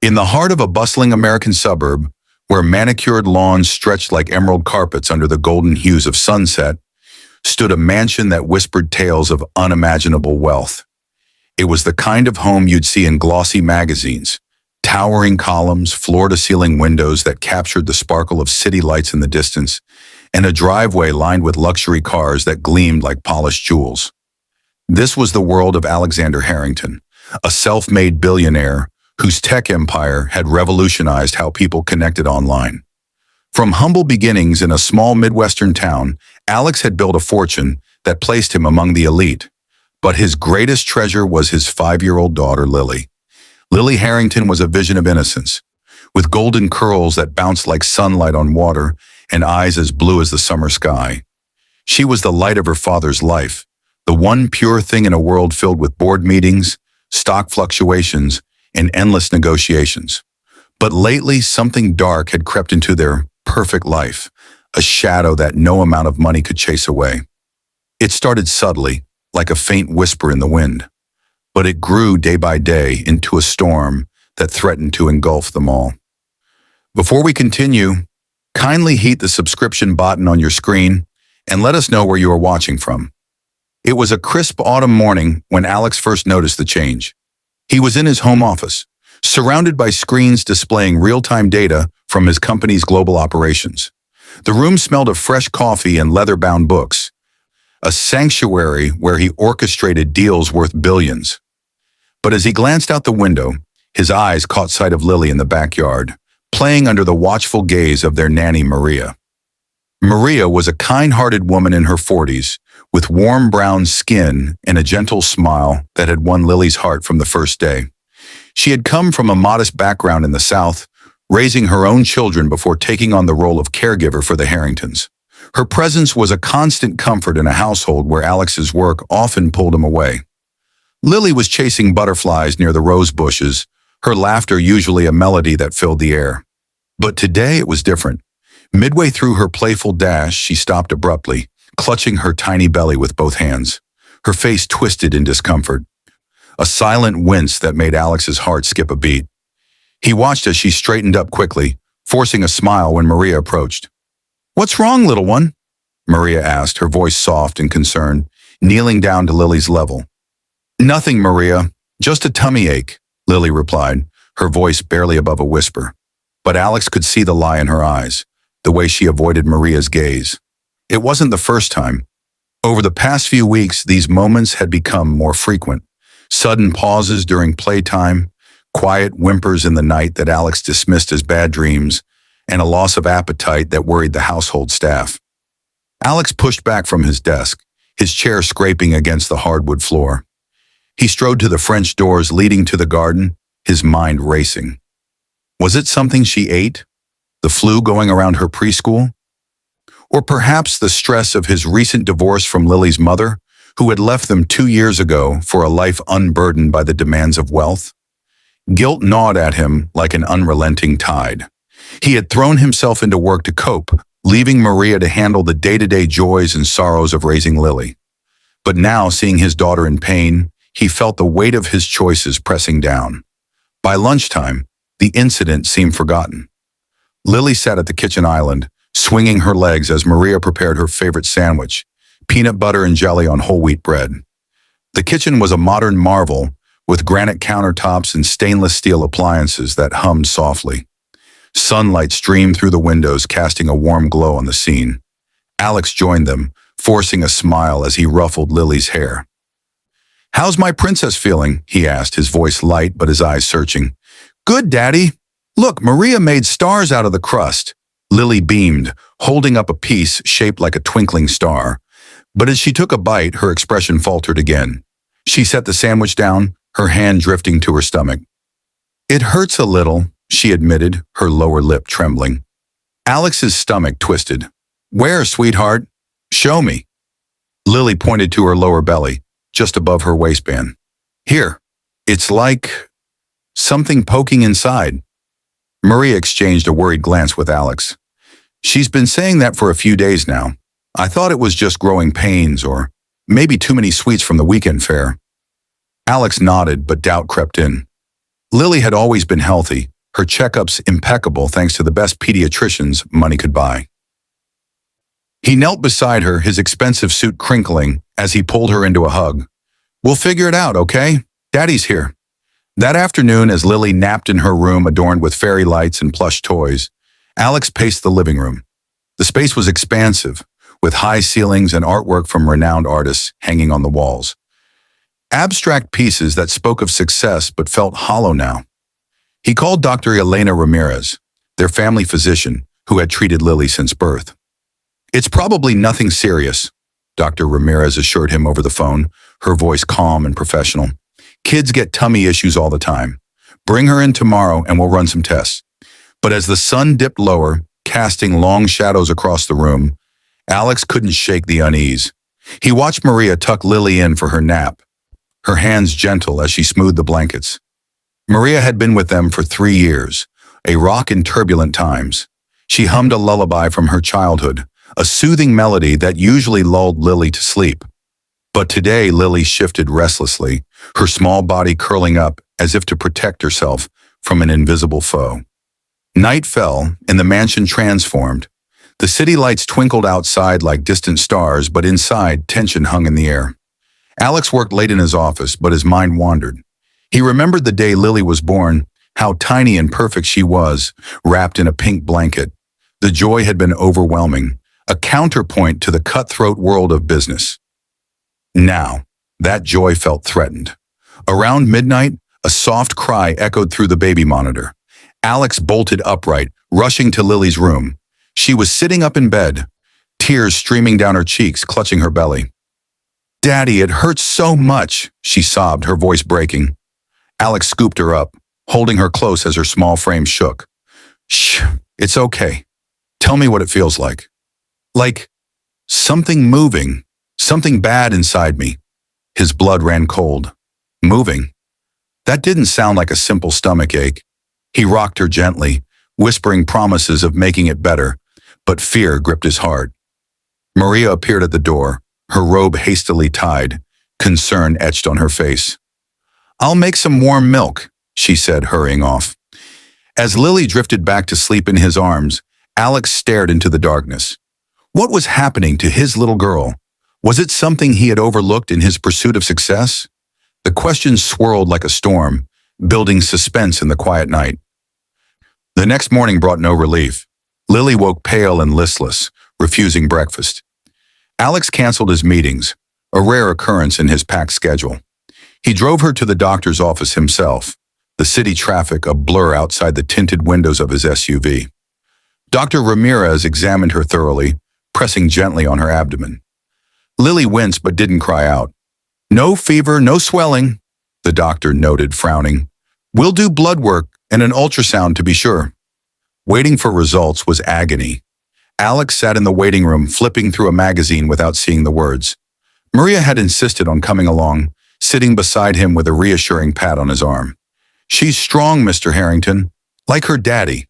In the heart of a bustling American suburb, where manicured lawns stretched like emerald carpets under the golden hues of sunset, stood a mansion that whispered tales of unimaginable wealth. It was the kind of home you'd see in glossy magazines, towering columns, floor-to-ceiling windows that captured the sparkle of city lights in the distance, and a driveway lined with luxury cars that gleamed like polished jewels. This was the world of Eliza Harrington, a self-made billionaire whose tech empire had revolutionized how people connected online. From humble beginnings in a small Midwestern town, Alex had built a fortune that placed him among the elite. But his greatest treasure was his 5-year-old daughter, Lily. Lily Harrington was a vision of innocence, with golden curls that bounced like sunlight on water and eyes as blue as the summer sky. She was the light of her father's life, the one pure thing in a world filled with board meetings, stock fluctuations, and endless negotiations. But lately, something dark had crept into their perfect life, a shadow that no amount of money could chase away. It started subtly, like a faint whisper in the wind, but it grew day by day into a storm that threatened to engulf them all. Before we continue, kindly heat the subscription button on your screen and let us know where you are watching from. It was a crisp autumn morning when Alex first noticed the change. He was in his home office, surrounded by screens displaying real-time data from his company's global operations. The room smelled of fresh coffee and leather-bound books, a sanctuary where he orchestrated deals worth billions. But as he glanced out the window, his eyes caught sight of Lily in the backyard, playing under the watchful gaze of their nanny, Maria. Maria was a kind-hearted woman in her 40s, with warm brown skin and a gentle smile that had won Lily's heart from the first day. She had come from a modest background in the South, raising her own children before taking on the role of caregiver for the Harringtons. Her presence was a constant comfort in a household where Alex's work often pulled him away. Lily was chasing butterflies near the rose bushes, her laughter usually a melody that filled the air. But today it was different. Midway through her playful dash, she stopped abruptly, clutching her tiny belly with both hands. Her face twisted in discomfort, a silent wince that made Alex's heart skip a beat. He watched as she straightened up quickly, forcing a smile when Maria approached. "What's wrong, little one?" Maria asked, her voice soft and concerned, kneeling down to Lily's level. "Nothing, Maria, just a tummy ache," Lily replied, her voice barely above a whisper. But Alex could see the lie in her eyes, the way she avoided Maria's gaze. It wasn't the first time. Over the past few weeks, these moments had become more frequent. Sudden pauses during playtime, quiet whimpers in the night that Alex dismissed as bad dreams, and a loss of appetite that worried the household staff. Alex pushed back from his desk, his chair scraping against the hardwood floor. He strode to the French doors leading to the garden, his mind racing. Was it something she ate? The flu going around her preschool? Or perhaps the stress of his recent divorce from Lily's mother, who had left them 2 years ago for a life unburdened by the demands of wealth? Guilt gnawed at him like an unrelenting tide. He had thrown himself into work to cope, leaving Maria to handle the day-to-day joys and sorrows of raising Lily. But now, seeing his daughter in pain, he felt the weight of his choices pressing down. By lunchtime, the incident seemed forgotten. Lily sat at the kitchen island, swinging her legs as Maria prepared her favorite sandwich, peanut butter and jelly on whole wheat bread. The kitchen was a modern marvel, with granite countertops and stainless steel appliances that hummed softly. Sunlight streamed through the windows, casting a warm glow on the scene. Alex joined them, forcing a smile as he ruffled Lily's hair. "How's my princess feeling?" he asked, his voice light but his eyes searching. "Good, Daddy. Look, Maria made stars out of the crust." Lily beamed, holding up a piece shaped like a twinkling star. But as she took a bite, her expression faltered again. She set the sandwich down, her hand drifting to her stomach. "It hurts a little," she admitted, her lower lip trembling. Alex's stomach twisted. "Where, sweetheart? Show me." Lily pointed to her lower belly, just above her waistband. "Here. It's like something poking inside." Maria exchanged a worried glance with Alex. "She's been saying that for a few days now. I thought it was just growing pains or maybe too many sweets from the weekend fare." Alex nodded, but doubt crept in. Lily had always been healthy, her checkups impeccable thanks to the best pediatricians money could buy. He knelt beside her, his expensive suit crinkling as he pulled her into a hug. "We'll figure it out, okay? Daddy's here." That afternoon, as Lily napped in her room adorned with fairy lights and plush toys, Alex paced the living room. The space was expansive, with high ceilings and artwork from renowned artists hanging on the walls. Abstract pieces that spoke of success but felt hollow now. He called Dr. Elena Ramirez, their family physician, who had treated Lily since birth. "It's probably nothing serious," Dr. Ramirez assured him over the phone, her voice calm and professional. "Kids get tummy issues all the time. Bring her in tomorrow and we'll run some tests." But as the sun dipped lower, casting long shadows across the room, Alex couldn't shake the unease. He watched Maria tuck Lily in for her nap, her hands gentle as she smoothed the blankets. Maria had been with them for 3 years, a rock in turbulent times. She hummed a lullaby from her childhood, a soothing melody that usually lulled Lily to sleep. But today Lily shifted restlessly, her small body curling up as if to protect herself from an invisible foe. Night fell, and the mansion transformed. The city lights twinkled outside like distant stars, but inside, tension hung in the air. Alex worked late in his office, but his mind wandered. He remembered the day Lily was born, how tiny and perfect she was, wrapped in a pink blanket. The joy had been overwhelming, a counterpoint to the cutthroat world of business. Now, that joy felt threatened. Around midnight, a soft cry echoed through the baby monitor. Alex bolted upright, rushing to Lily's room. She was sitting up in bed, tears streaming down her cheeks, clutching her belly. "Daddy, it hurts so much," she sobbed, her voice breaking. Alex scooped her up, holding her close as her small frame shook. "Shh, it's okay. Tell me what it feels like." "Like something moving, something bad inside me." His blood ran cold. Moving? That didn't sound like a simple stomach ache. He rocked her gently, whispering promises of making it better, but fear gripped his heart. Maria appeared at the door, her robe hastily tied, concern etched on her face. "I'll make some warm milk," she said, hurrying off. As Lily drifted back to sleep in his arms, Alex stared into the darkness. What was happening to his little girl? Was it something he had overlooked in his pursuit of success? The questions swirled like a storm, building suspense in the quiet night. The next morning brought no relief. Lily woke pale and listless, refusing breakfast. Alex canceled his meetings, a rare occurrence in his packed schedule. He drove her to the doctor's office himself, the city traffic a blur outside the tinted windows of his SUV. Dr. Ramirez examined her thoroughly, pressing gently on her abdomen. Lily winced but didn't cry out. "No fever, no swelling," the doctor noted, frowning. "We'll do blood work and an ultrasound to be sure." Waiting for results was agony. Alex sat in the waiting room, flipping through a magazine without seeing the words. Maria had insisted on coming along, sitting beside him with a reassuring pat on his arm. "She's strong, Mr. Harrington, like her daddy."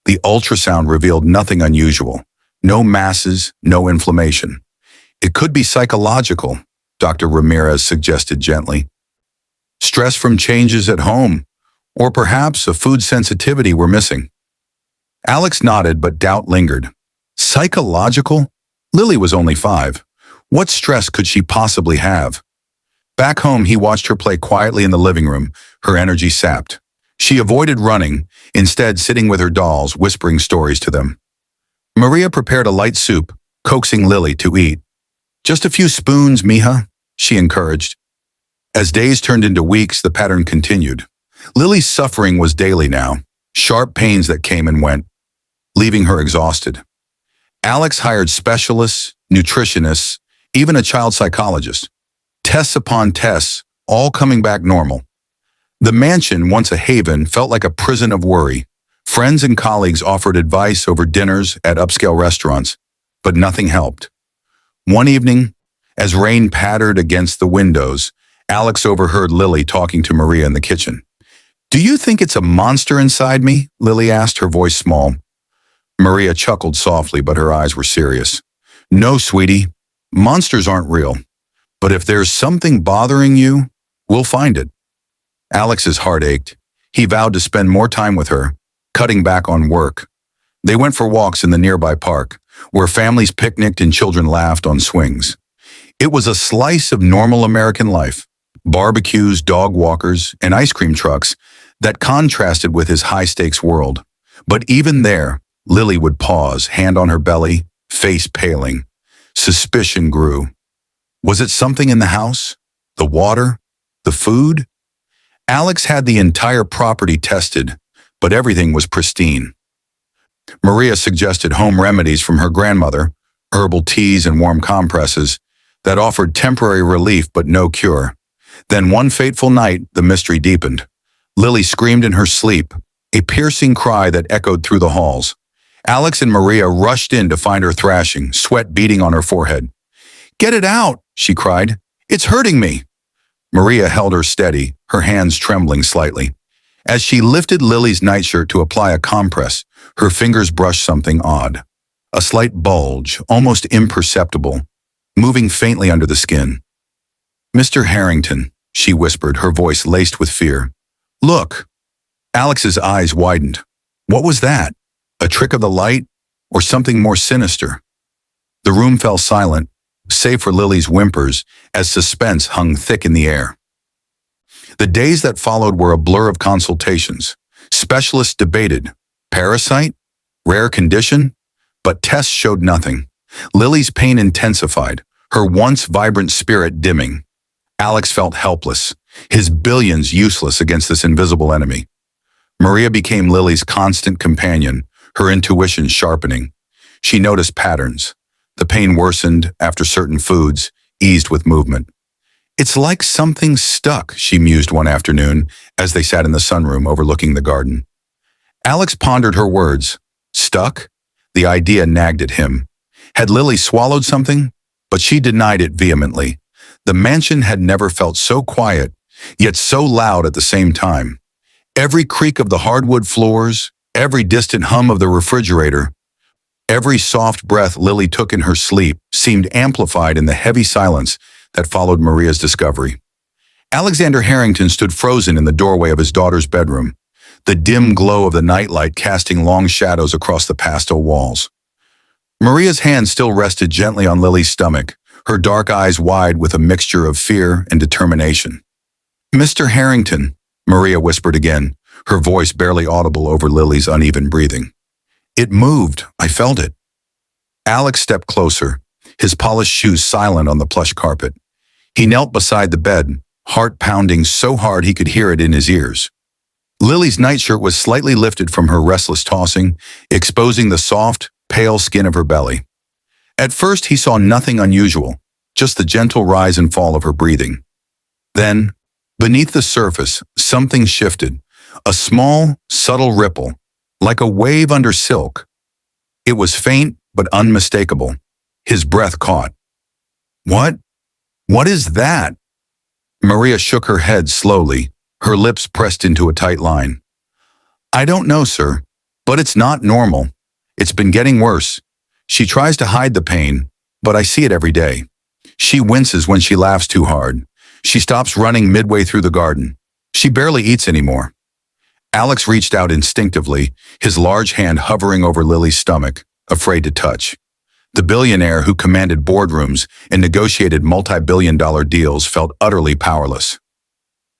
The ultrasound revealed nothing unusual. No masses, no inflammation. "It could be psychological," Dr. Ramirez suggested gently. "Stress from changes at home, or perhaps a food sensitivity we're missing." Alex nodded, but doubt lingered. Psychological? Lily was only 5. What stress could she possibly have? Back home, he watched her play quietly in the living room, her energy sapped. She avoided running, instead sitting with her dolls, whispering stories to them. Maria prepared a light soup, coaxing Lily to eat. "Just a few spoons, mija," she encouraged. As days turned into weeks, the pattern continued. Lily's suffering was daily now, sharp pains that came and went, leaving her exhausted. Alex hired specialists, nutritionists, even a child psychologist. Tests upon tests, all coming back normal. The mansion, once a haven, felt like a prison of worry. Friends and colleagues offered advice over dinners at upscale restaurants, but nothing helped. One evening, as rain pattered against the windows, Alex overheard Lily talking to Maria in the kitchen. "Do you think it's a monster inside me?" Lily asked, her voice small. Maria chuckled softly, but her eyes were serious. "No, sweetie, monsters aren't real. But if there's something bothering you, we'll find it." Alex's heart ached. He vowed to spend more time with her, cutting back on work. They went for walks in the nearby park, where families picnicked and children laughed on swings. It was a slice of normal American life, barbecues, dog walkers, and ice cream trucks that contrasted with his high-stakes world. But even there, Lily would pause, hand on her belly, face paling. Suspicion grew. Was it something in the house? The water? The food? Alex had the entire property tested, but everything was pristine. Maria suggested home remedies from her grandmother, herbal teas and warm compresses, that offered temporary relief but no cure. Then one fateful night, the mystery deepened. Lily screamed in her sleep, a piercing cry that echoed through the halls. Alex and Maria rushed in to find her thrashing, sweat beading on her forehead. "Get it out," she cried. "It's hurting me." Maria held her steady, her hands trembling slightly. As she lifted Lily's nightshirt to apply a compress, her fingers brushed something odd. A slight bulge, almost imperceptible, moving faintly under the skin. "Mr. Harrington," she whispered, her voice laced with fear. "Look." Alex's eyes widened. What was that? A trick of the light, or something more sinister? The room fell silent, save for Lily's whimpers, as suspense hung thick in the air. The days that followed were a blur of consultations. Specialists debated. Parasite? Rare condition? But tests showed nothing. Lily's pain intensified, her once vibrant spirit dimming. Alex felt helpless, his billions useless against this invisible enemy. Maria became Lily's constant companion, her intuition sharpening. She noticed patterns. The pain worsened after certain foods, eased with movement. "It's like something stuck," she mused one afternoon as they sat in the sunroom overlooking the garden. Alex pondered her words. Stuck? The idea nagged at him. Had Lily swallowed something? But she denied it vehemently. The mansion had never felt so quiet, yet so loud at the same time. Every creak of the hardwood floors, every distant hum of the refrigerator, every soft breath Lily took in her sleep seemed amplified in the heavy silence that followed Maria's discovery. Alexander Harrington stood frozen in the doorway of his daughter's bedroom, the dim glow of the nightlight casting long shadows across the pastel walls. Maria's hand still rested gently on Lily's stomach, her dark eyes wide with a mixture of fear and determination. "Mr. Harrington," Maria whispered again, her voice barely audible over Lily's uneven breathing. "It moved. I felt it." Alex stepped closer, his polished shoes silent on the plush carpet. He knelt beside the bed, heart pounding so hard he could hear it in his ears. Lily's nightshirt was slightly lifted from her restless tossing, exposing the soft, pale skin of her belly. At first he saw nothing unusual, just the gentle rise and fall of her breathing. Then, beneath the surface, something shifted, a small, subtle ripple, like a wave under silk. It was faint but unmistakable. His breath caught. "What? What is that?" Maria shook her head slowly, her lips pressed into a tight line. "I don't know, sir, but it's not normal. It's been getting worse. She tries to hide the pain, but I see it every day. She winces when she laughs too hard. She stops running midway through the garden. She barely eats anymore." Alex reached out instinctively, his large hand hovering over Lily's stomach, afraid to touch. The billionaire who commanded boardrooms and negotiated multi-billion-dollar deals felt utterly powerless.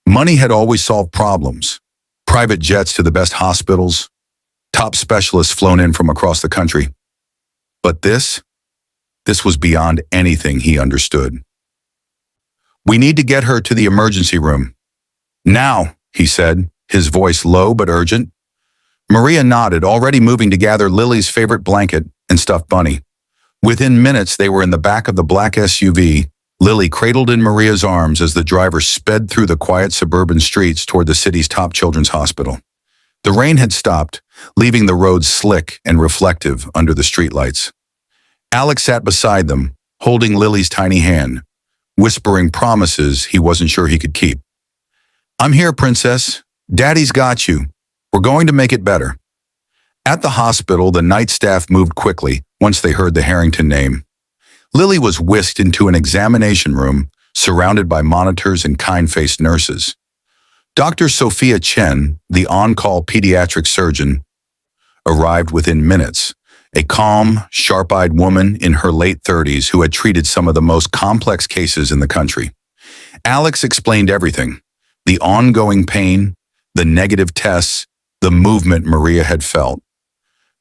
Money had always solved problems. Private jets to the best hospitals, top specialists flown in from across the country. But this was beyond anything he understood. "We need to get her to the emergency room." "Now," he said, his voice low but urgent. Maria nodded, already moving to gather Lily's favorite blanket and stuffed bunny. Within minutes, they were in the back of the black SUV, Lily cradled in Maria's arms as the driver sped through the quiet suburban streets toward the city's top children's hospital. The rain had stopped, leaving the roads slick and reflective under the streetlights. Alex sat beside them, holding Lily's tiny hand, whispering promises he wasn't sure he could keep. "I'm here, Princess. Daddy's got you. We're going to make it better." At the hospital, the night staff moved quickly once they heard the Harrington name. Lily was whisked into an examination room, surrounded by monitors and kind-faced nurses. Dr. Sophia Chen, the on-call pediatric surgeon, arrived within minutes, a calm, sharp-eyed woman in her late 30s who had treated some of the most complex cases in the country. Alex explained everything: the ongoing pain, the negative tests, the movement Maria had felt.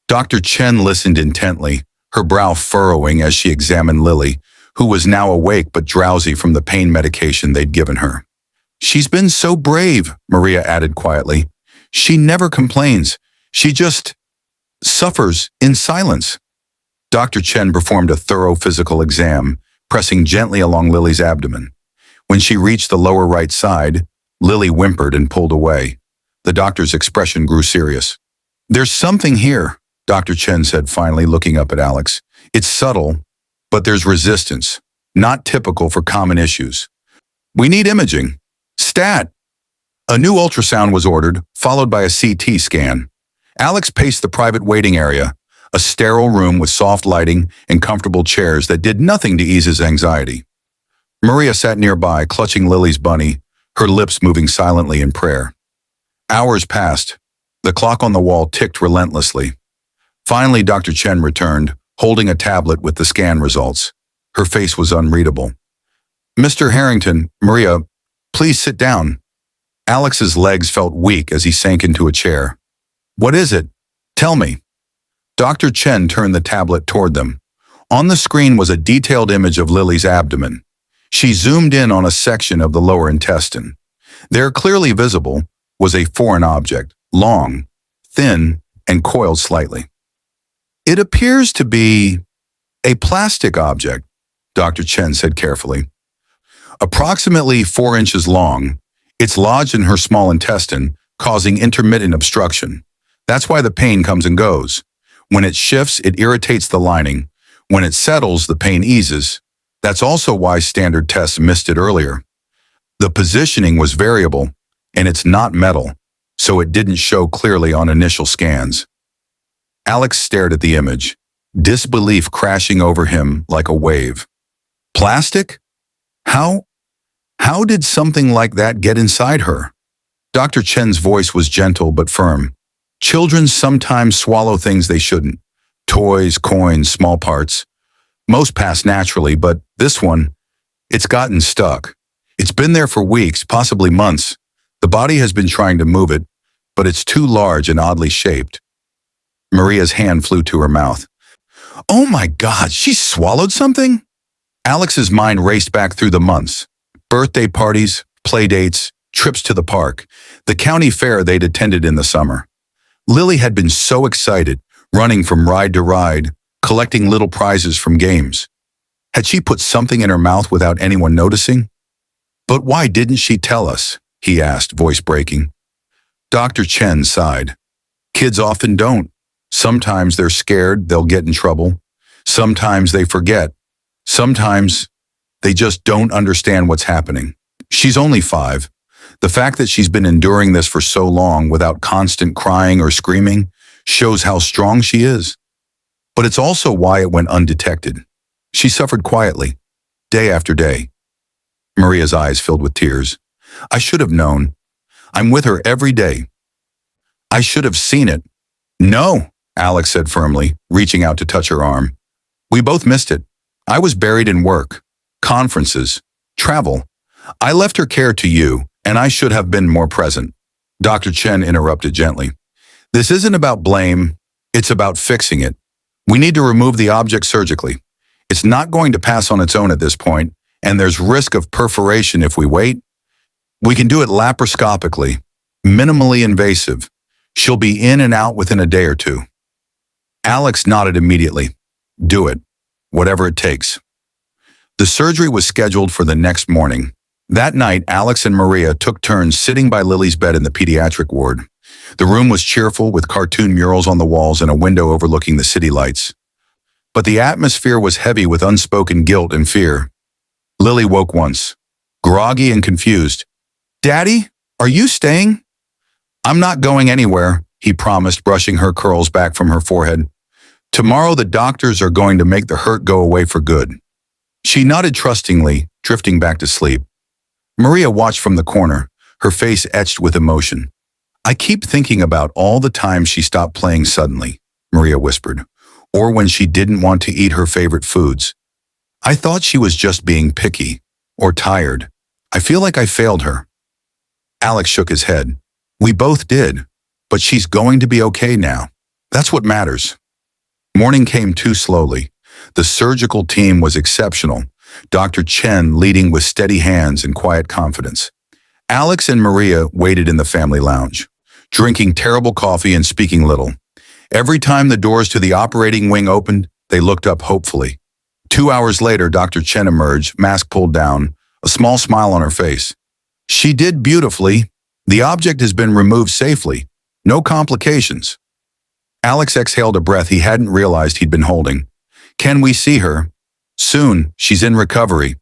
Dr. Chen listened intently, her brow furrowing as she examined Lily, who was now awake but drowsy from the pain medication they'd given her. "She's been so brave," Maria added quietly. "She never complains. She just suffers in silence." Dr. Chen performed a thorough physical exam, pressing gently along Lily's abdomen. When she reached the lower right side, Lily whimpered and pulled away. The doctor's expression grew serious. "There's something here," Dr. Chen said finally, looking up at Alex. "It's subtle, but there's resistance, not typical for common issues. We need imaging. Stat!" A new ultrasound was ordered, followed by a CT scan. Alex paced the private waiting area, a sterile room with soft lighting and comfortable chairs that did nothing to ease his anxiety. Maria sat nearby, clutching Lily's bunny, her lips moving silently in prayer. Hours passed. The clock on the wall ticked relentlessly. Finally, Dr. Chen returned, holding a tablet with the scan results. Her face was unreadable. "Mr. Harrington, Maria, please sit down." Alex's legs felt weak as he sank into a chair. "What is it? Tell me." Dr. Chen turned the tablet toward them. On the screen was a detailed image of Lily's abdomen. She zoomed in on a section of the lower intestine. There, clearly visible, was a foreign object, long, thin, and coiled slightly. "It appears to be a plastic object," Dr. Chen said carefully. "Approximately 4 inches long, it's lodged in her small intestine, causing intermittent obstruction. That's why the pain comes and goes. When it shifts, it irritates the lining. When it settles, the pain eases. That's also why standard tests missed it earlier. The positioning was variable, and it's not metal, so it didn't show clearly on initial scans." Alex stared at the image, disbelief crashing over him like a wave. "Plastic? How did something like that get inside her?" Dr. Chen's voice was gentle but firm. "Children sometimes swallow things they shouldn't. Toys, coins, small parts. Most pass naturally, but this one, it's gotten stuck. It's been there for weeks, possibly months. The body has been trying to move it, but it's too large and oddly shaped." Maria's hand flew to her mouth. "Oh my God, she swallowed something?" Alex's mind raced back through the months. Birthday parties, play dates, trips to the park, the county fair they'd attended in the summer. Lily had been so excited, running from ride to ride, collecting little prizes from games. Had she put something in her mouth without anyone noticing? "But why didn't she tell us?" he asked, voice breaking. Dr. Chen sighed. "Kids often don't. Sometimes they're scared they'll get in trouble. Sometimes they forget. Sometimes they just don't understand what's happening. She's only 5. The fact that she's been enduring this for so long without constant crying or screaming shows how strong she is. But it's also why it went undetected. She suffered quietly, day after day." Maria's eyes filled with tears. "I should have known. I'm with her every day. I should have seen it." "No," Alex said firmly, reaching out to touch her arm. "We both missed it. I was buried in work, conferences, travel. I left her care to you, and I should have been more present." Dr. Chen interrupted gently. "This isn't about blame. It's about fixing it. We need to remove the object surgically. It's not going to pass on its own at this point, and there's risk of perforation if we wait. We can do it laparoscopically, minimally invasive. She'll be in and out within a day or 2. Alex nodded immediately. "Do it, whatever it takes." The surgery was scheduled for the next morning. That night, Alex and Maria took turns sitting by Lily's bed in the pediatric ward. The room was cheerful with cartoon murals on the walls and a window overlooking the city lights. But the atmosphere was heavy with unspoken guilt and fear. Lily woke once, groggy and confused. "Daddy, are you staying?" "I'm not going anywhere," he promised, brushing her curls back from her forehead. "Tomorrow the doctors are going to make the hurt go away for good." She nodded trustingly, drifting back to sleep. Maria watched from the corner, her face etched with emotion. "I keep thinking about all the times she stopped playing suddenly," Maria whispered, "or when she didn't want to eat her favorite foods. I thought she was just being picky or tired. I feel like I failed her." Alex shook his head. "We both did, but she's going to be okay now. That's what matters." Morning came too slowly. The surgical team was exceptional, Dr. Chen leading with steady hands and quiet confidence. Alex and Maria waited in the family lounge, drinking terrible coffee and speaking little. Every time the doors to the operating wing opened, they looked up hopefully. 2 hours later, Dr. Chen emerged, mask pulled down, a small smile on her face. "She did beautifully. The object has been removed safely. No complications." Alex exhaled a breath he hadn't realized he'd been holding. "Can we see her?" "Soon. She's in recovery."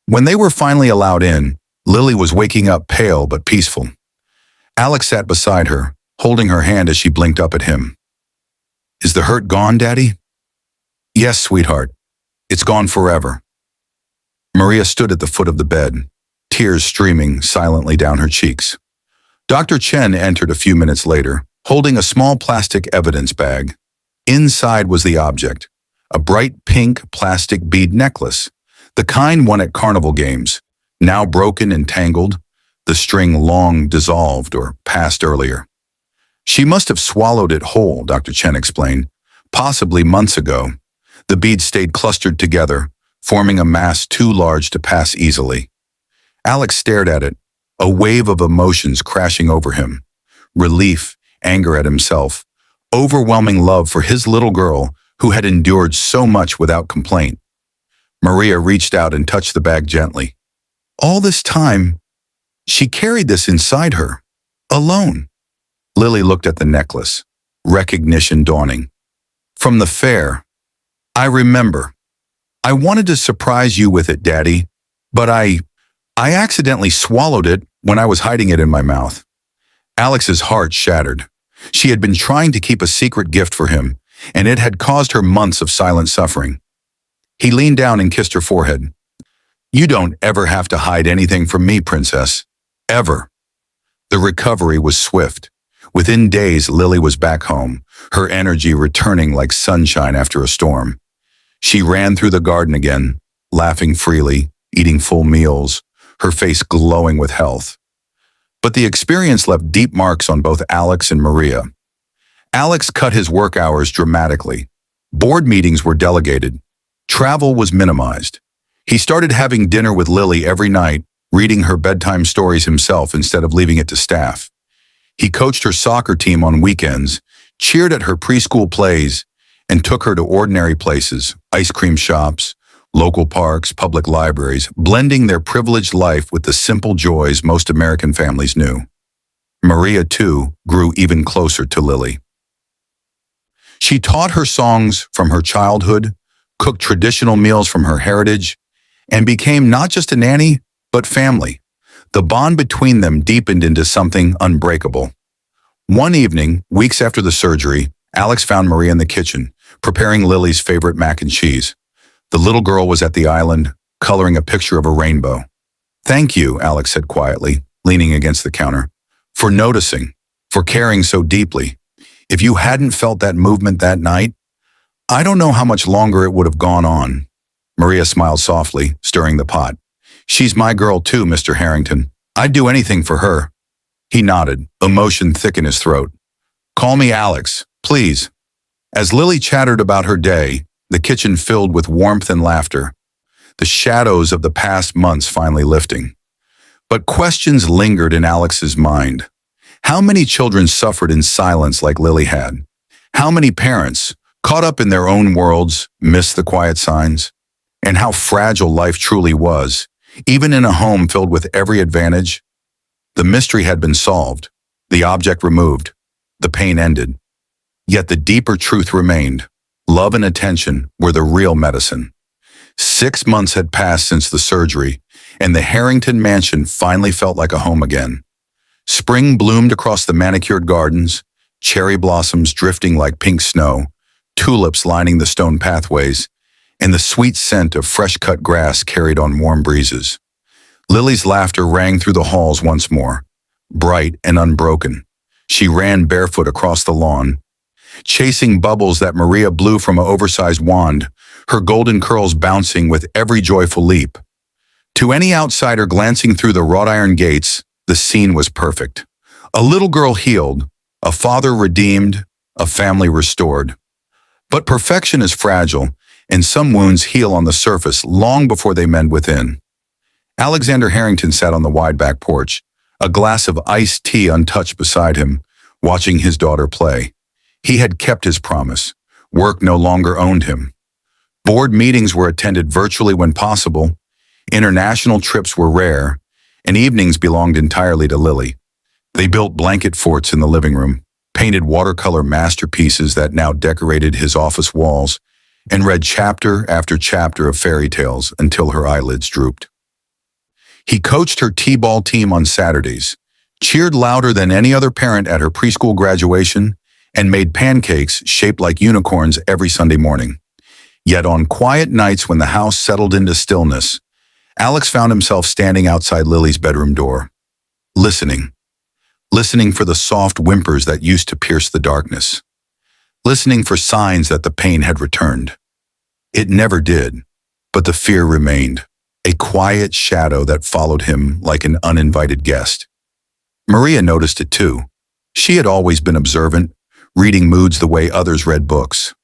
When they were finally allowed in, Lily was waking up pale but peaceful. Alex sat beside her, holding her hand as she blinked up at him. "Is the hurt gone, Daddy?" "Yes, sweetheart. It's gone forever." Maria stood at the foot of the bed, tears streaming silently down her cheeks. Dr. Chen entered a few minutes later, holding a small plastic evidence bag. Inside was the object, a bright pink plastic bead necklace, the kind won at carnival games, now broken and tangled, the string long dissolved or passed earlier. "She must have swallowed it whole," Dr. Chen explained, "possibly months ago. The beads stayed clustered together, forming a mass too large to pass easily." Alex stared at it, a wave of emotions crashing over him. Relief, anger at himself, overwhelming love for his little girl who had endured so much without complaint. Maria reached out and touched the bag gently. All this time, she carried this inside her, alone. Lily looked at the necklace, recognition dawning. "From the fair. I remember. I wanted to surprise you with it, Daddy, but I accidentally swallowed it when I was hiding it in my mouth." Alex's heart shattered. She had been trying to keep a secret gift for him, and it had caused her months of silent suffering. He leaned down and kissed her forehead. "You don't ever have to hide anything from me, Princess. Ever." The recovery was swift. Within days, Lily was back home, her energy returning like sunshine after a storm. She ran through the garden again, laughing freely, eating full meals, her face glowing with health. But the experience left deep marks on both Alex and Maria. Alex cut his work hours dramatically. Board meetings were delegated. Travel was minimized. He started having dinner with Lily every night, reading her bedtime stories himself instead of leaving it to staff. He coached her soccer team on weekends, cheered at her preschool plays, and took her to ordinary places, ice cream shops, local parks, public libraries, blending their privileged life with the simple joys most American families knew. Maria, too, grew even closer to Lily. She taught her songs from her childhood, cooked traditional meals from her heritage, and became not just a nanny, but family. The bond between them deepened into something unbreakable. One evening, weeks after the surgery, Alex found Maria in the kitchen, preparing Lily's favorite mac and cheese. The little girl was at the island, coloring a picture of a rainbow. "Thank you," Alex said quietly, leaning against the counter, "for noticing, for caring so deeply. If you hadn't felt that movement that night, I don't know how much longer it would have gone on." Maria smiled softly, stirring the pot. "She's my girl too, Mr. Harrington. I'd do anything for her." He nodded, emotion thick in his throat. "Call me Alex, please." As Lily chattered about her day, the kitchen filled with warmth and laughter, the shadows of the past months finally lifting. But questions lingered in Alex's mind. How many children suffered in silence like Lily had? How many parents, caught up in their own worlds, missed the quiet signs? And how fragile life truly was, even in a home filled with every advantage? The mystery had been solved, the object removed, the pain ended. Yet the deeper truth remained. Love and attention were the real medicine. 6 months had passed since the surgery, and the Harrington mansion finally felt like a home again. Spring bloomed across the manicured gardens, cherry blossoms drifting like pink snow, tulips lining the stone pathways, and the sweet scent of fresh-cut grass carried on warm breezes. Lily's laughter rang through the halls once more, bright and unbroken. She ran barefoot across the lawn, chasing bubbles that Maria blew from an oversized wand, her golden curls bouncing with every joyful leap. To any outsider glancing through the wrought iron gates, the scene was perfect. A little girl healed, a father redeemed, a family restored. But perfection is fragile, and some wounds heal on the surface long before they mend within. Alexander Harrington sat on the wide back porch, a glass of iced tea untouched beside him, watching his daughter play. He had kept his promise. Work no longer owned him. Board meetings were attended virtually when possible. International trips were rare, and evenings belonged entirely to Lily. They built blanket forts in the living room, painted watercolor masterpieces that now decorated his office walls, and read chapter after chapter of fairy tales until her eyelids drooped. He coached her t-ball team on Saturdays, cheered louder than any other parent at her preschool graduation, and made pancakes shaped like unicorns every Sunday morning. Yet on quiet nights when the house settled into stillness, Alex found himself standing outside Lily's bedroom door, listening for the soft whimpers that used to pierce the darkness, listening for signs that the pain had returned. It never did, but the fear remained, a quiet shadow that followed him like an uninvited guest. Maria noticed it too. She had always been observant, reading moods the way others read books.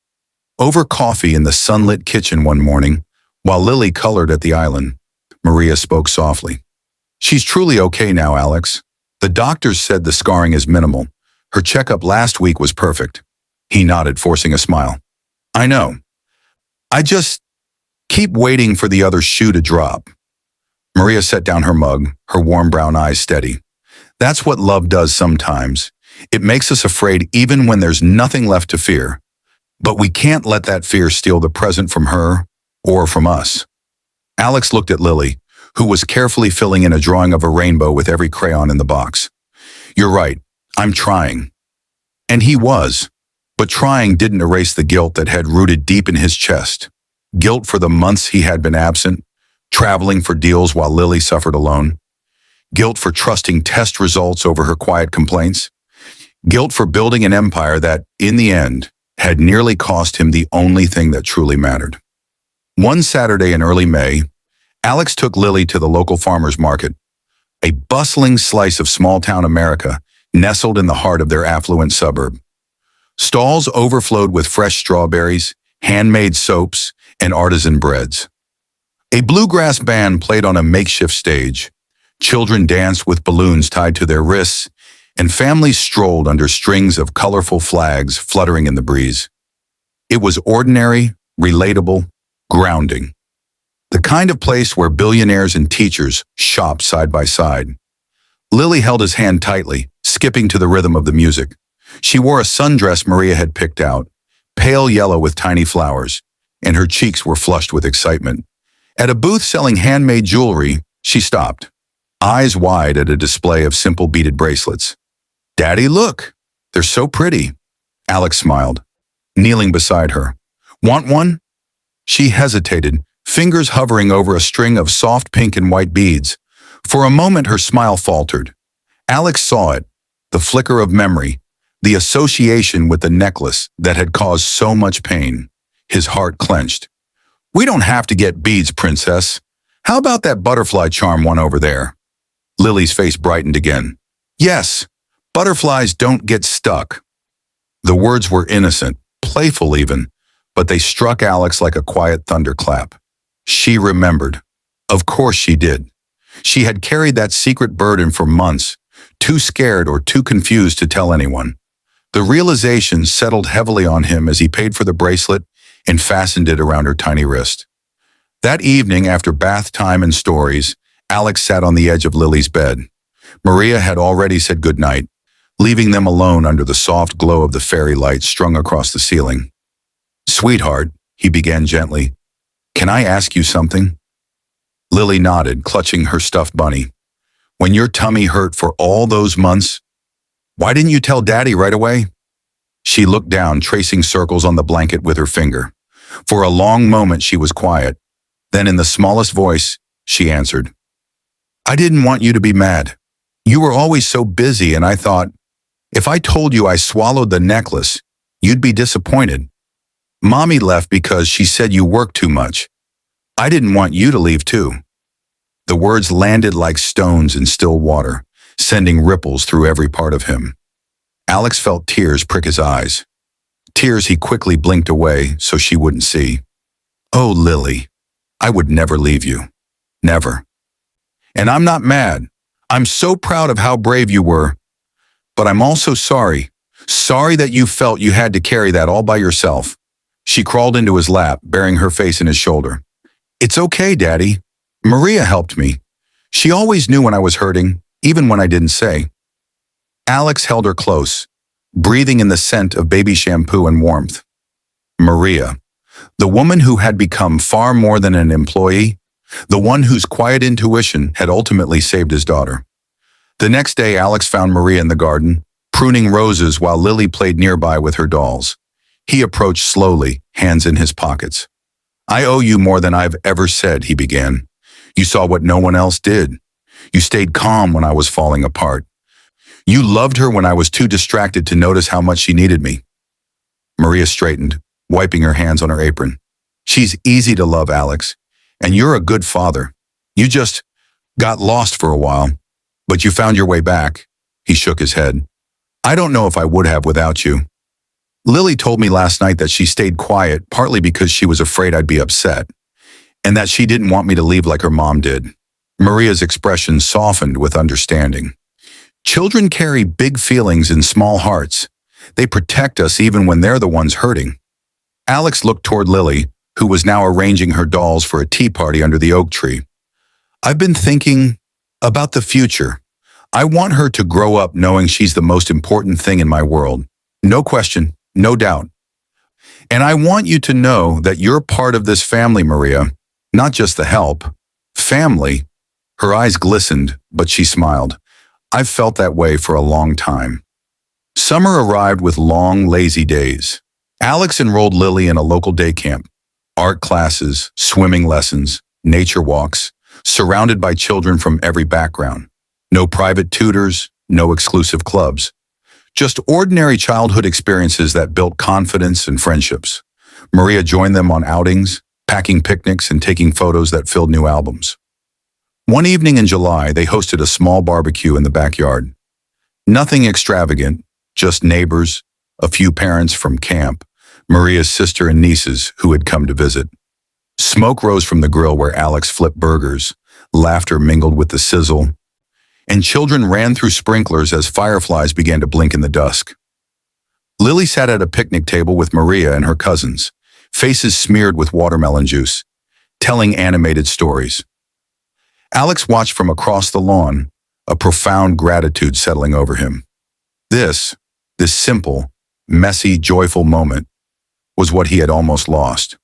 Over coffee in the sunlit kitchen one morning, while Lily colored at the island, Maria spoke softly. "She's truly okay now, Alex. The doctors said the scarring is minimal. Her checkup last week was perfect." He nodded, forcing a smile. "I know. I just keep waiting for the other shoe to drop." Maria set down her mug, her warm brown eyes steady. "That's what love does sometimes. It makes us afraid even when there's nothing left to fear. But we can't let that fear steal the present from her or from us." Alex looked at Lily, who was carefully filling in a drawing of a rainbow with every crayon in the box. "You're right. I'm trying." And he was. But trying didn't erase the guilt that had rooted deep in his chest. Guilt for the months he had been absent, traveling for deals while Lily suffered alone. Guilt for trusting test results over her quiet complaints. Guilt for building an empire that, in the end, had nearly cost him the only thing that truly mattered. One Saturday in early May, Alex took Lily to the local farmer's market, a bustling slice of small-town America nestled in the heart of their affluent suburb. Stalls overflowed with fresh strawberries, handmade soaps, and artisan breads. A bluegrass band played on a makeshift stage. Children danced with balloons tied to their wrists, and families strolled under strings of colorful flags fluttering in the breeze. It was ordinary, relatable, grounding. The kind of place where billionaires and teachers shop side by side. Lily held his hand tightly, skipping to the rhythm of the music. She wore a sundress Maria had picked out, pale yellow with tiny flowers, and her cheeks were flushed with excitement. At a booth selling handmade jewelry, she stopped, eyes wide at a display of simple beaded bracelets. "Daddy, look! They're so pretty." Alex smiled, kneeling beside her. "Want one?" She hesitated, fingers hovering over a string of soft pink and white beads. For a moment her smile faltered. Alex saw it, the flicker of memory, the association with the necklace that had caused so much pain. His heart clenched. "We don't have to get beads, princess. How about that butterfly charm one over there?" Lily's face brightened again. "Yes, butterflies don't get stuck." The words were innocent, playful even, but they struck Alex like a quiet thunderclap. She remembered. Of course she did. She had carried that secret burden for months, too scared or too confused to tell anyone. The realization settled heavily on him as he paid for the bracelet and fastened it around her tiny wrist. That evening, after bath time and stories, Alex sat on the edge of Lily's bed. Maria had already said goodnight, leaving them alone under the soft glow of the fairy lights strung across the ceiling. "Sweetheart," he began gently, "can I ask you something?" Lily nodded, clutching her stuffed bunny. "When your tummy hurt for all those months, why didn't you tell Daddy right away?" She looked down, tracing circles on the blanket with her finger. For a long moment she was quiet. Then in the smallest voice, she answered, I didn't want you to be mad. You were always so busy, and I thought, if I told you I swallowed the necklace, you'd be disappointed. Mommy left because she said you worked too much. I didn't want you to leave too." The words landed like stones in still water, sending ripples through every part of him. Alex felt tears prick his eyes. Tears he quickly blinked away so she wouldn't see. "Oh, Lily, I would never leave you. Never. And I'm not mad. I'm so proud of how brave you were. But I'm also sorry. Sorry that you felt you had to carry that all by yourself." She crawled into his lap, burying her face in his shoulder. "It's okay, Daddy. Maria helped me. She always knew when I was hurting, even when I didn't say." Alex held her close, breathing in the scent of baby shampoo and warmth. Maria, the woman who had become far more than an employee, the one whose quiet intuition had ultimately saved his daughter. The next day, Alex found Maria in the garden, pruning roses while Lily played nearby with her dolls. He approached slowly, hands in his pockets. "I owe you more than I've ever said," he began. "You saw what no one else did. You stayed calm when I was falling apart. You loved her when I was too distracted to notice how much she needed me." Maria straightened, wiping her hands on her apron. "She's easy to love, Alex, and you're a good father. You just got lost for a while, but you found your way back." He shook his head. "I don't know if I would have without you. Lily told me last night that she stayed quiet partly because she was afraid I'd be upset, and that she didn't want me to leave like her mom did." Maria's expression softened with understanding. Children carry big feelings in small hearts. They protect us even when they're the ones hurting. Alex looked toward Lily, who was now arranging her dolls for a tea party under the oak tree. "I've been thinking about the future. I want her to grow up knowing she's the most important thing in my world. No question, no doubt. And I want you to know that you're part of this family, Maria, not just the help. Family." Her eyes glistened, but she smiled. "I've felt that way for a long time." Summer arrived with long, lazy days. Alex enrolled Lily in a local day camp. Art classes, swimming lessons, nature walks, surrounded by children from every background. No private tutors, no exclusive clubs. Just ordinary childhood experiences that built confidence and friendships. Maria joined them on outings, packing picnics and taking photos that filled new albums. One evening in July, they hosted a small barbecue in the backyard. Nothing extravagant, just neighbors, a few parents from camp, Maria's sister and nieces who had come to visit. Smoke rose from the grill where Alex flipped burgers, laughter mingled with the sizzle, and children ran through sprinklers as fireflies began to blink in the dusk. Lily sat at a picnic table with Maria and her cousins, faces smeared with watermelon juice, telling animated stories. Alex watched from across the lawn, a profound gratitude settling over him. This simple, messy, joyful moment was what he had almost lost.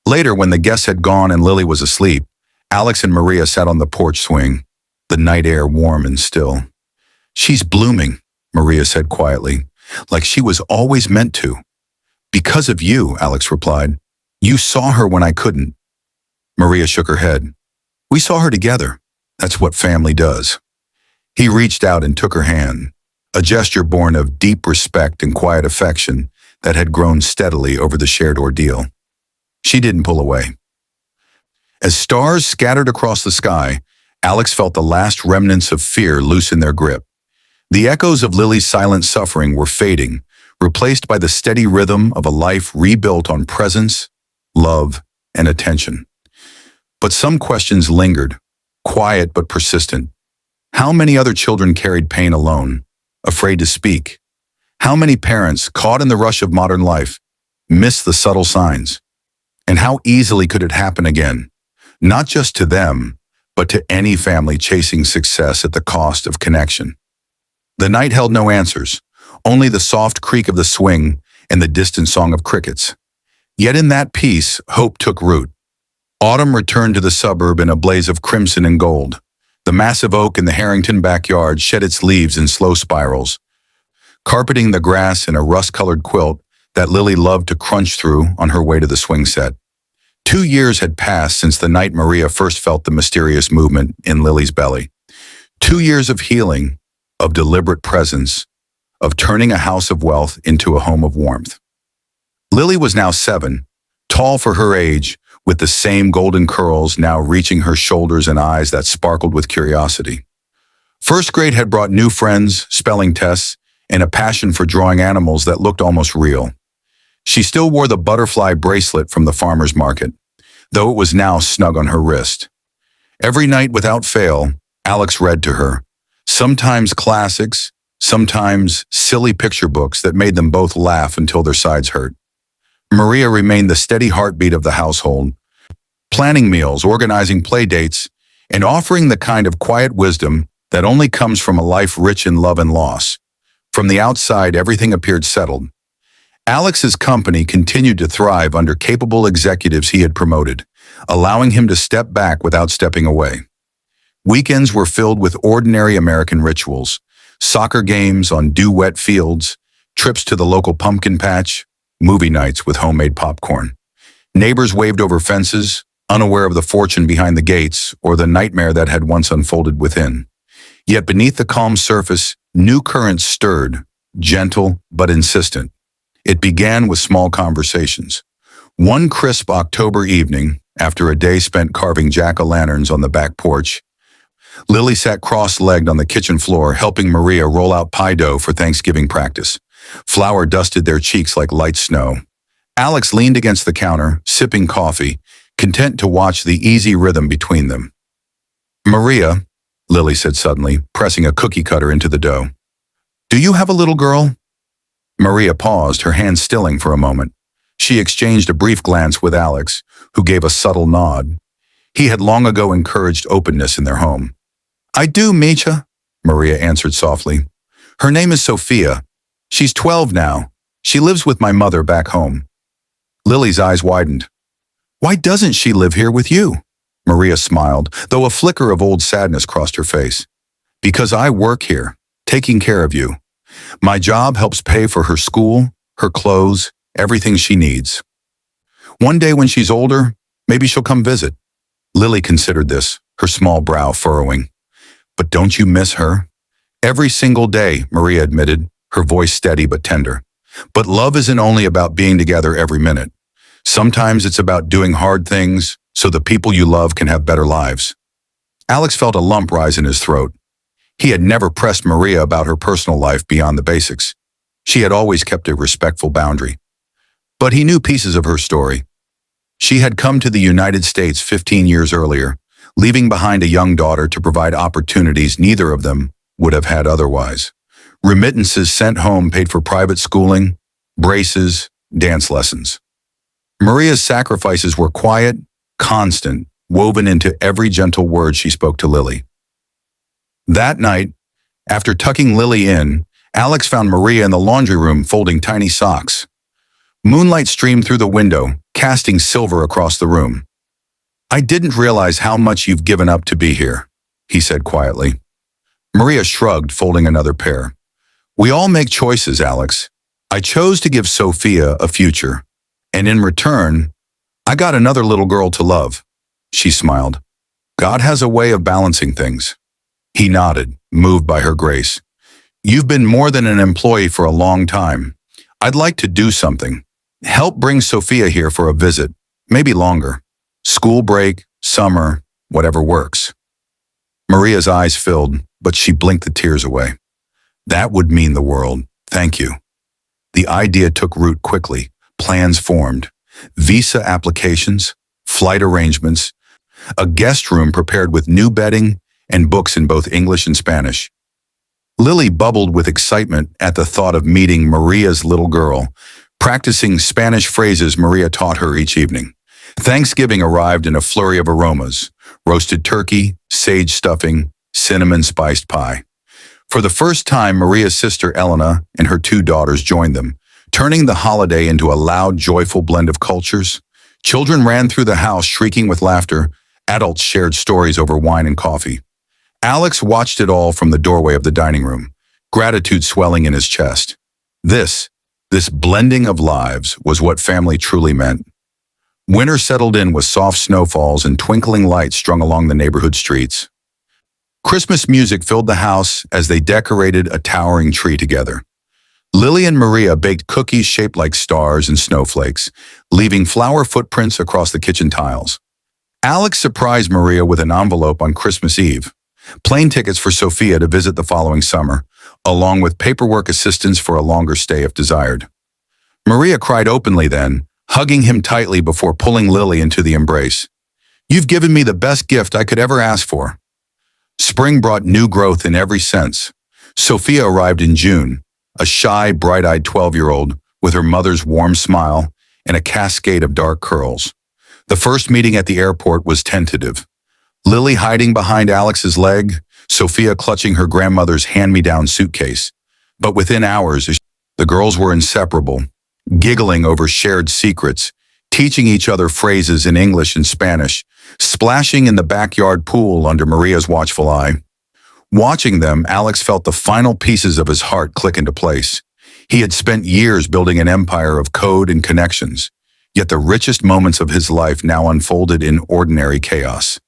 Later, when the guests had gone and Lily was asleep, Alex and Maria sat on the porch swing, the night air warm and still. "She's blooming," Maria said quietly, "like she was always meant to." "Because of you," Alex replied. "You saw her when I couldn't." Maria shook her head. "We saw her together. That's what family does." He reached out and took her hand, a gesture born of deep respect and quiet affection that had grown steadily over the shared ordeal. She didn't pull away. As stars scattered across the sky, Alex felt the last remnants of fear loosen their grip. The echoes of Lily's silent suffering were fading, replaced by the steady rhythm of a life rebuilt on presence, love, and attention. But some questions lingered, quiet but persistent. How many other children carried pain alone, afraid to speak? How many parents, caught in the rush of modern life, missed the subtle signs? And how easily could it happen again, not just to them, but to any family chasing success at the cost of connection? The night held no answers, only the soft creak of the swing and the distant song of crickets. Yet in that peace, hope took root. Autumn returned to the suburb in a blaze of crimson and gold. The massive oak in the Harrington backyard shed its leaves in slow spirals, carpeting the grass in a rust-colored quilt that Lily loved to crunch through on her way to the swing set. 2 years had passed since the night Maria first felt the mysterious movement in Lily's belly. 2 years of healing, of deliberate presence, of turning a house of wealth into a home of warmth. Lily was now 7, tall for her age, with the same golden curls now reaching her shoulders and eyes that sparkled with curiosity. First grade had brought new friends, spelling tests, and a passion for drawing animals that looked almost real. She still wore the butterfly bracelet from the farmer's market, though it was now snug on her wrist. Every night without fail, Alex read to her, sometimes classics, sometimes silly picture books that made them both laugh until their sides hurt. Maria remained the steady heartbeat of the household, planning meals, organizing play dates, and offering the kind of quiet wisdom that only comes from a life rich in love and loss. From the outside, everything appeared settled. Alex's company continued to thrive under capable executives he had promoted, allowing him to step back without stepping away. Weekends were filled with ordinary American rituals, soccer games on dew-wet fields, trips to the local pumpkin patch, movie nights with homemade popcorn. Neighbors waved over fences, unaware of the fortune behind the gates or the nightmare that had once unfolded within. Yet beneath the calm surface, new currents stirred, gentle but insistent. It began with small conversations. One crisp October evening, after a day spent carving jack-o'-lanterns on the back porch, Lily sat cross-legged on the kitchen floor, helping Maria roll out pie dough for Thanksgiving practice. Flour dusted their cheeks like light snow. Alex leaned against the counter, sipping coffee, content to watch the easy rhythm between them. "Maria," Lily said suddenly, pressing a cookie cutter into the dough. "Do you have a little girl?" Maria paused, her hand stilling for a moment. She exchanged a brief glance with Alex, who gave a subtle nod. He had long ago encouraged openness in their home. "I do, Misha," Maria answered softly. "Her name is Sophia. She's 12 now. She lives with my mother back home." Lily's eyes widened. "Why doesn't she live here with you?" Maria smiled, though a flicker of old sadness crossed her face. "Because I work here, taking care of you. My job helps pay for her school, her clothes, everything she needs. One day when she's older, maybe she'll come visit." Lily considered this, her small brow furrowing. "But don't you miss her?" "Every single day," Maria admitted, her voice steady but tender. "But love isn't only about being together every minute. Sometimes it's about doing hard things so the people you love can have better lives." Alex felt a lump rise in his throat. He had never pressed Maria about her personal life beyond the basics. She had always kept a respectful boundary. But he knew pieces of her story. She had come to the United States 15 years earlier, leaving behind a young daughter to provide opportunities neither of them would have had otherwise. Remittances sent home paid for private schooling, braces, dance lessons. Maria's sacrifices were quiet, constant, woven into every gentle word she spoke to Lily. That night, after tucking Lily in, Alex found Maria in the laundry room folding tiny socks. Moonlight streamed through the window, casting silver across the room. "I didn't realize how much you've given up to be here," he said quietly. Maria shrugged, folding another pair. "We all make choices, Alex. I chose to give Sophia a future, and in return, I got another little girl to love." She smiled. "God has a way of balancing things." He nodded, moved by her grace. "You've been more than an employee for a long time. I'd like to do something. Help bring Sophia here for a visit, maybe longer. School break, summer, whatever works." Maria's eyes filled, but she blinked the tears away. "That would mean the world. Thank you." The idea took root quickly. Plans formed. Visa applications, flight arrangements, a guest room prepared with new bedding, and books in both English and Spanish. Lily bubbled with excitement at the thought of meeting Maria's little girl, practicing Spanish phrases Maria taught her each evening. Thanksgiving arrived in a flurry of aromas: roasted turkey, sage stuffing, cinnamon-spiced pie. For the first time, Maria's sister Elena and her 2 daughters joined them, turning the holiday into a loud, joyful blend of cultures. Children ran through the house shrieking with laughter. Adults shared stories over wine and coffee. Alex watched it all from the doorway of the dining room, gratitude swelling in his chest. This blending of lives was what family truly meant. Winter settled in with soft snowfalls and twinkling lights strung along the neighborhood streets. Christmas music filled the house as they decorated a towering tree together. Lily and Maria baked cookies shaped like stars and snowflakes, leaving flower footprints across the kitchen tiles. Alex surprised Maria with an envelope on Christmas Eve, plane tickets for Sophia to visit the following summer, along with paperwork assistance for a longer stay if desired. Maria cried openly then, hugging him tightly before pulling Lily into the embrace. "You've given me the best gift I could ever ask for." Spring brought new growth in every sense. Sophia arrived in June, a shy, bright-eyed 12-year-old with her mother's warm smile and a cascade of dark curls. The first meeting at the airport was tentative. Lily hiding behind Alex's leg, Sophia clutching her grandmother's hand-me-down suitcase. But within hours, the girls were inseparable, giggling over shared secrets, teaching each other phrases in English and Spanish, splashing in the backyard pool under Maria's watchful eye. Watching them, Alex felt the final pieces of his heart click into place. He had spent years building an empire of code and connections, yet the richest moments of his life now unfolded in ordinary chaos.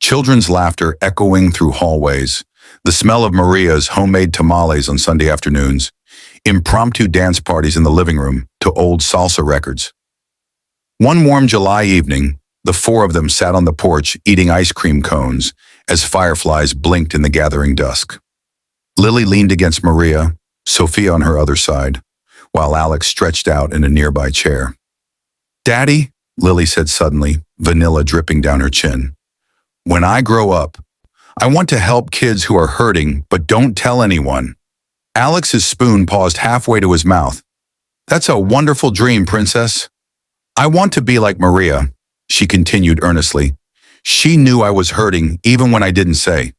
Children's laughter echoing through hallways, the smell of Maria's homemade tamales on Sunday afternoons, impromptu dance parties in the living room to old salsa records. One warm July evening, the four of them sat on the porch eating ice cream cones as fireflies blinked in the gathering dusk. Lily leaned against Maria, Sophia on her other side, while Alex stretched out in a nearby chair. "Daddy," Lily said suddenly, vanilla dripping down her chin, "when I grow up, I want to help kids who are hurting but don't tell anyone." Alex's spoon paused halfway to his mouth. "That's a wonderful dream, princess. I want to be like Maria," she continued earnestly. "She knew I was hurting even when I didn't say.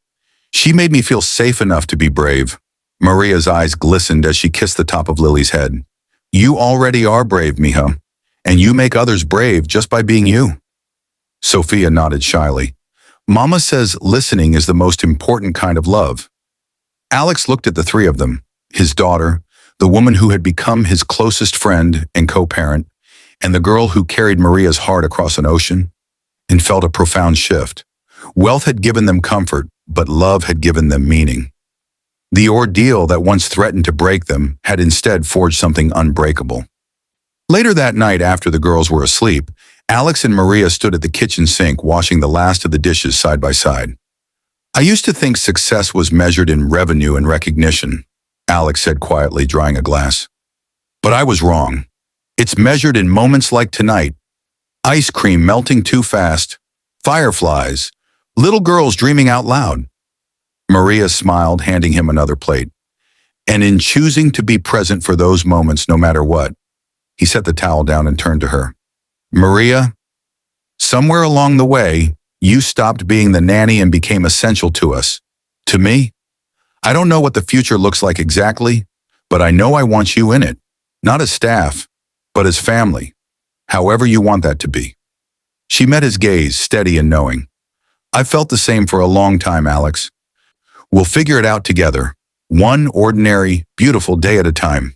She made me feel safe enough to be brave." Maria's eyes glistened as she kissed the top of Lily's head. "You already are brave, mija, and you make others brave just by being you." Sophia nodded shyly. "Mama says listening is the most important kind of love." Alex looked at the three of them, his daughter, the woman who had become his closest friend and co-parent, and the girl who carried Maria's heart across an ocean, and felt a profound shift. Wealth had given them comfort, but love had given them meaning. The ordeal that once threatened to break them had instead forged something unbreakable. Later that night, after the girls were asleep, Alex and Maria stood at the kitchen sink washing the last of the dishes side by side. "I used to think success was measured in revenue and recognition," Alex said quietly, drying a glass. "But I was wrong. It's measured in moments like tonight. Ice cream melting too fast, fireflies, little girls dreaming out loud." Maria smiled, handing him another plate. "And in choosing to be present for those moments no matter what." He set the towel down and turned to her. "Maria, somewhere along the way, you stopped being the nanny and became essential to us. To me. I don't know what the future looks like exactly, but I know I want you in it. Not as staff, but as family. However you want that to be." She met his gaze, steady and knowing. "I've felt the same for a long time, Alex. We'll figure it out together, one ordinary, beautiful day at a time."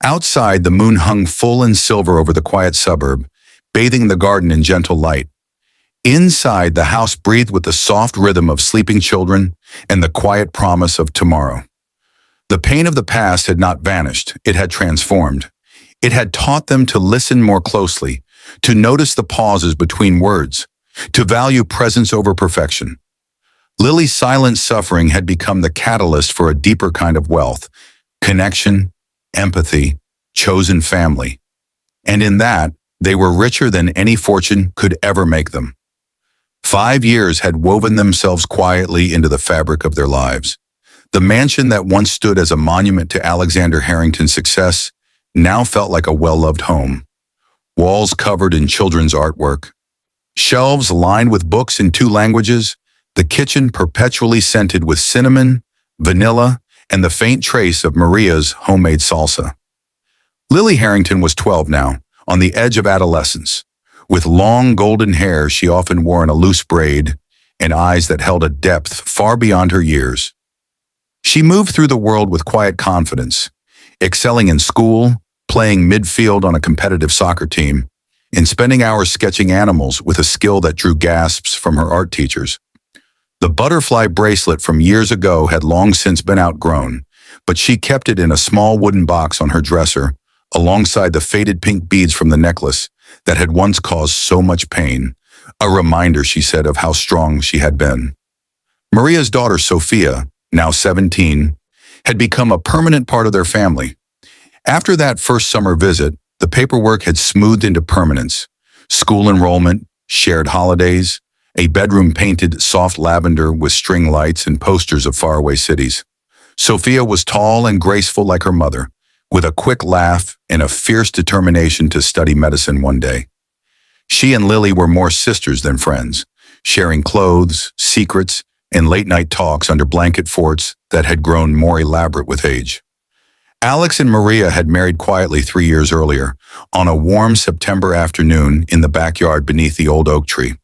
Outside, the moon hung full and silver over the quiet suburb, bathing the garden in gentle light. Inside, the house breathed with the soft rhythm of sleeping children and the quiet promise of tomorrow. The pain of the past had not vanished, it had transformed. It had taught them to listen more closely, to notice the pauses between words, to value presence over perfection. Lily's silent suffering had become the catalyst for a deeper kind of wealth, connection, empathy, chosen family. And in that, they were richer than any fortune could ever make them. 5 years had woven themselves quietly into the fabric of their lives. The mansion that once stood as a monument to Alexander Harrington's success now felt like a well-loved home. Walls covered in children's artwork, shelves lined with books in 2 languages, the kitchen perpetually scented with cinnamon, vanilla, and the faint trace of Maria's homemade salsa. Lily Harrington was 12 now, on the edge of adolescence. With long golden hair she often wore in a loose braid, and eyes that held a depth far beyond her years. She moved through the world with quiet confidence, excelling in school, playing midfield on a competitive soccer team, and spending hours sketching animals with a skill that drew gasps from her art teachers. The butterfly bracelet from years ago had long since been outgrown, but she kept it in a small wooden box on her dresser, alongside the faded pink beads from the necklace that had once caused so much pain, a reminder, she said, of how strong she had been. Maria's daughter, Sophia, now 17, had become a permanent part of their family. After that first summer visit, the paperwork had smoothed into permanence. School enrollment, shared holidays, a bedroom painted soft lavender with string lights and posters of faraway cities. Sophia was tall and graceful like her mother, with a quick laugh and a fierce determination to study medicine one day. She and Lily were more sisters than friends, sharing clothes, secrets, and late-night talks under blanket forts that had grown more elaborate with age. Alex and Maria had married quietly 3 years earlier, on a warm September afternoon in the backyard beneath the old oak tree.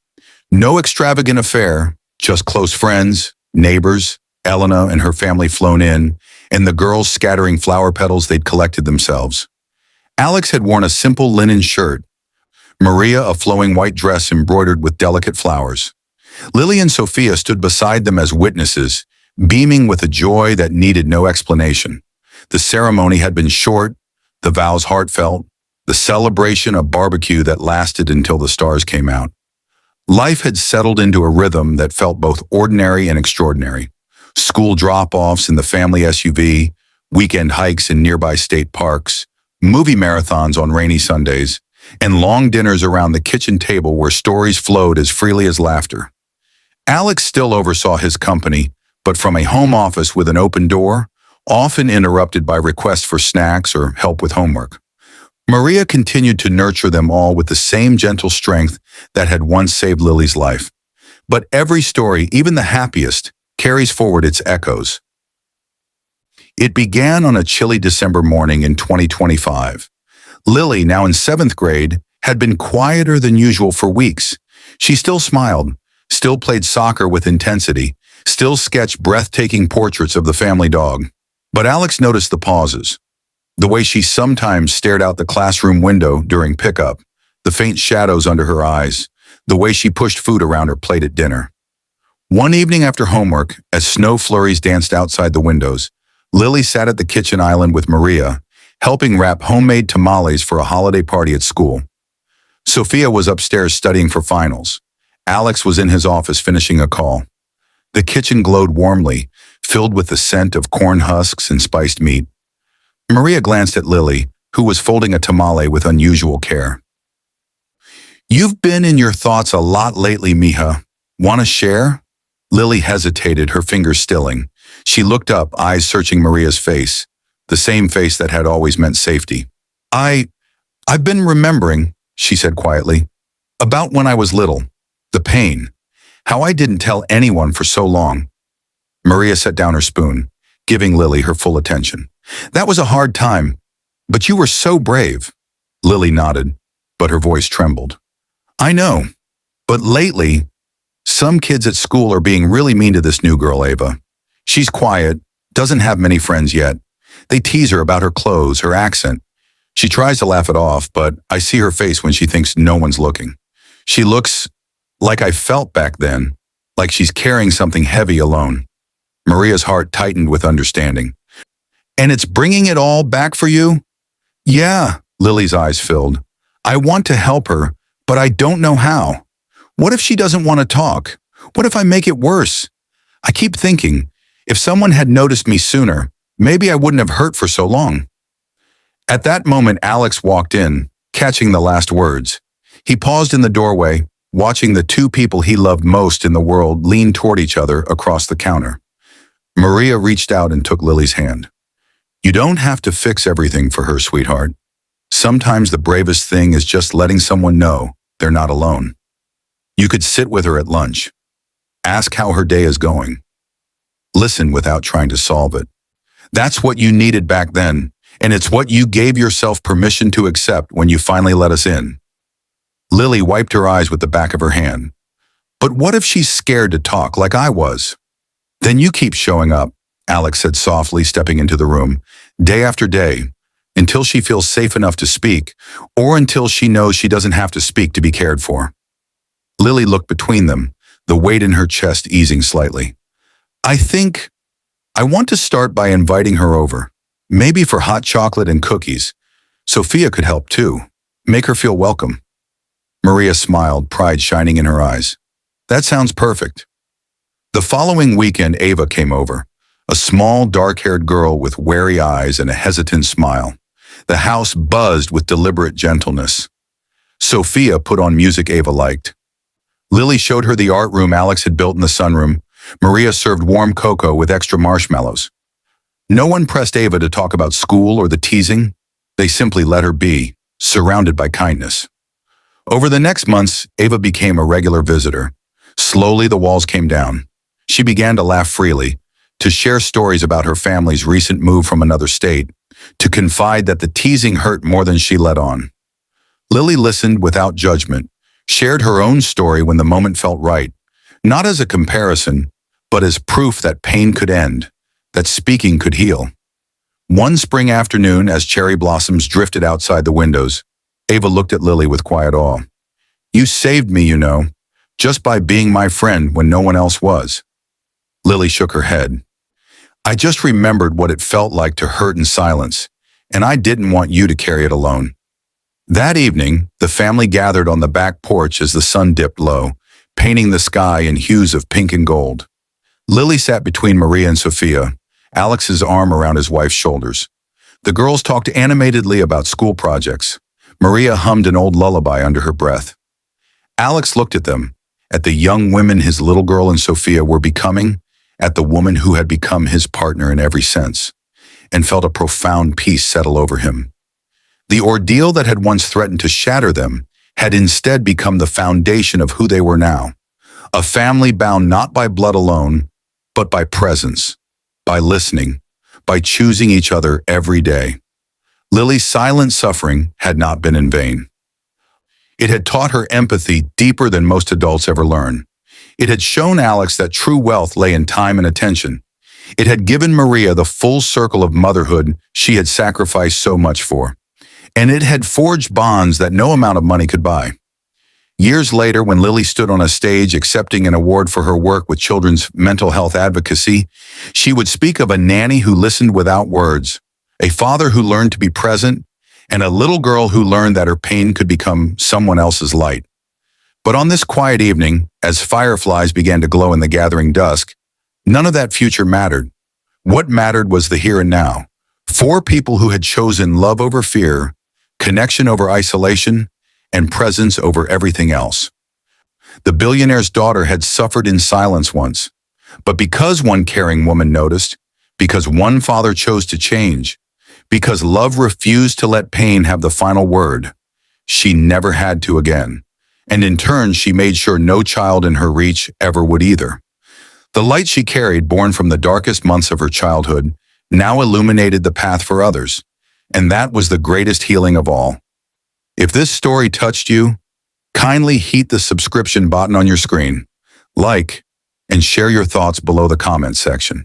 No extravagant affair, just close friends, neighbors, Elena and her family flown in, and the girls scattering flower petals they'd collected themselves. Alex had worn a simple linen shirt, Maria a flowing white dress embroidered with delicate flowers. Lily and Sophia stood beside them as witnesses, beaming with a joy that needed no explanation. The ceremony had been short, the vows heartfelt, the celebration a barbecue that lasted until the stars came out. Life had settled into a rhythm that felt both ordinary and extraordinary. School drop-offs in the family SUV, weekend hikes in nearby state parks, movie marathons on rainy Sundays, and long dinners around the kitchen table where stories flowed as freely as laughter. Alex still oversaw his company, but from a home office with an open door, often interrupted by requests for snacks or help with homework. Maria continued to nurture them all with the same gentle strength that had once saved Lily's life. But every story, even the happiest, carries forward its echoes. It began on a chilly December morning in 2025. Lily, now in 7th grade, had been quieter than usual for weeks. She still smiled, still played soccer with intensity, still sketched breathtaking portraits of the family dog. But Alex noticed the pauses. The way she sometimes stared out the classroom window during pickup, the faint shadows under her eyes, the way she pushed food around her plate at dinner. One evening after homework, as snow flurries danced outside the windows, Lily sat at the kitchen island with Maria, helping wrap homemade tamales for a holiday party at school. Sophia was upstairs studying for finals. Alex was in his office finishing a call. The kitchen glowed warmly, filled with the scent of corn husks and spiced meat. Maria glanced at Lily, who was folding a tamale with unusual care. "You've been in your thoughts a lot lately, mija. Want to share?" Lily hesitated, her fingers stilling. She looked up, eyes searching Maria's face, the same face that had always meant safety. I've been remembering," she said quietly, "about when I was little. The pain. How I didn't tell anyone for so long." Maria set down her spoon, giving Lily her full attention. "That was a hard time, but you were so brave." Lily nodded, but her voice trembled. "I know, but lately, some kids at school are being really mean to this new girl, Ava. She's quiet, doesn't have many friends yet. They tease her about her clothes, her accent. She tries to laugh it off, but I see her face when she thinks no one's looking. She looks like I felt back then, like she's carrying something heavy alone." Maria's heart tightened with understanding. "And it's bringing it all back for you?" "Yeah," Lily's eyes filled. "I want to help her, but I don't know how. What if she doesn't want to talk? What if I make it worse? I keep thinking, if someone had noticed me sooner, maybe I wouldn't have hurt for so long." At that moment, Alex walked in, catching the last words. He paused in the doorway, watching the two people he loved most in the world lean toward each other across the counter. Maria reached out and took Lily's hand. "You don't have to fix everything for her, sweetheart. Sometimes the bravest thing is just letting someone know they're not alone. You could sit with her at lunch. Ask how her day is going. Listen without trying to solve it. That's what you needed back then, and it's what you gave yourself permission to accept when you finally let us in." Lily wiped her eyes with the back of her hand. "But what if she's scared to talk like I was?" "Then you keep showing up," Alex said softly, stepping into the room, "day after day, until she feels safe enough to speak, or until she knows she doesn't have to speak to be cared for. Lily looked between them, the weight in her chest easing slightly. I want to start by inviting her over, maybe for hot chocolate and cookies. Sophia could help too. Make her feel welcome. Maria smiled, pride shining in her eyes. That sounds perfect. The following weekend, Ava came over, a small, dark-haired girl with wary eyes and a hesitant smile. The house buzzed with deliberate gentleness. Sophia put on music Ava liked. Lily showed her the art room Alex had built in the sunroom. Maria served warm cocoa with extra marshmallows. No one pressed Ava to talk about school or the teasing. They simply let her be, surrounded by kindness. Over the next months, Ava became a regular visitor. Slowly, the walls came down. She began to laugh freely, to share stories about her family's recent move from another state, to confide that the teasing hurt more than she let on. Lily listened without judgment, shared her own story when the moment felt right, not as a comparison, but as proof that pain could end, that speaking could heal. One spring afternoon, as cherry blossoms drifted outside the windows, Ava looked at Lily with quiet awe. You saved me, you know, just by being my friend when no one else was. Lily shook her head. I just remembered what it felt like to hurt in silence, and I didn't want you to carry it alone. That evening, the family gathered on the back porch as the sun dipped low, painting the sky in hues of pink and gold. Lily sat between Maria and Sophia, Alex's arm around his wife's shoulders. The girls talked animatedly about school projects. Maria hummed an old lullaby under her breath. Alex looked at them, at the young women his little girl and Sophia were becoming, at the woman who had become his partner in every sense, and felt a profound peace settle over him. The ordeal that had once threatened to shatter them had instead become the foundation of who they were now, a family bound not by blood alone, but by presence, by listening, by choosing each other every day. Lily's silent suffering had not been in vain. It had taught her empathy deeper than most adults ever learn. It had shown Alex that true wealth lay in time and attention. It had given Maria the full circle of motherhood she had sacrificed so much for. And it had forged bonds that no amount of money could buy. Years later, when Lily stood on a stage accepting an award for her work with children's mental health advocacy, she would speak of a nanny who listened without words, a father who learned to be present, and a little girl who learned that her pain could become someone else's light. But on this quiet evening, as fireflies began to glow in the gathering dusk, none of that future mattered. What mattered was the here and now. 4 people who had chosen love over fear, connection over isolation, and presence over everything else. The billionaire's daughter had suffered in silence once, but because one caring woman noticed, because one father chose to change, because love refused to let pain have the final word, she never had to again. And in turn, she made sure no child in her reach ever would either. The light she carried, born from the darkest months of her childhood, now illuminated the path for others, and that was the greatest healing of all. If this story touched you, kindly hit the subscription button on your screen, like, and share your thoughts below the comments section.